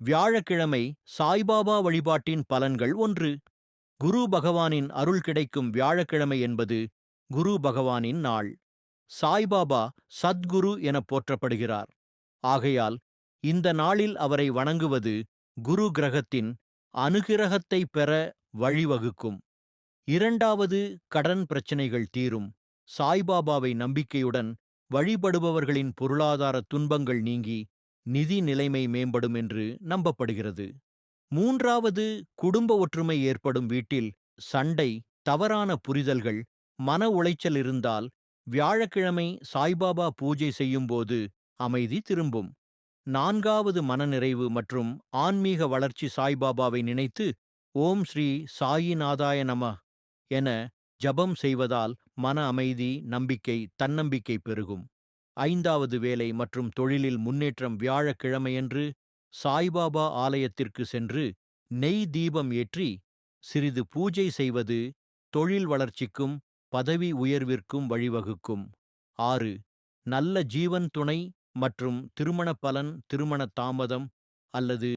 வியாழக்கிழமை சாய்பாபா வழிபாட்டின் பலன்கள் 1. குரு பகவானின் அருள் கிடைக்கும் வியாழக்கிழமை என்பது குரு பகவானின் நாள். சாய்பாபா சத்குரு என போற்றப்படுகிறார். ஆகையால் இந்த நாளில் அவரை வணங்குவது குரு கிரகத்தின் அனுகிரகத்தை பெற வழிவகுக்கும். 2. கடன் பிரச்சனைகள் தீரும். சாய்பாபாவை நம்பிக்கையுடன் வழிபடுபவர்களின் பொருளாதார துன்பங்கள் நீங்கி நிதி நிலைமை மேம்படும் என்று நம்பப்படுகிறது. 3. குடும்ப ஒற்றுமை ஏற்படும். வீட்டில் சண்டை, தவறான புரிதல்கள், மன உளைச்சல் இருந்தால் வியாழக்கிழமை சாய்பாபா பூஜை செய்யும்போது அமைதி திரும்பும். 4. மனநிறைவு மற்றும் ஆன்மீக வளர்ச்சி. சாய்பாபாவை நினைத்து ஓம் ஸ்ரீ சாயிநாதாய நம என ஜபம் செய்வதால் மன அமைதி, நம்பிக்கை, தன்னம்பிக்கை பெருகும். 5. வேலை மற்றும் தொழிலில் முன்னேற்றம். வியாழக்கிழமையன்று சாய்பாபா ஆலயத்திற்கு சென்று நெய் தீபம் ஏற்றி சிறிது பூஜை செய்வது தொழில் வளர்ச்சிக்கும் பதவி உயர்விற்கும் வழிவகுக்கும். 6. நல்ல ஜீவன் துணை மற்றும் திருமண பலன். திருமண தாமதம் அல்லது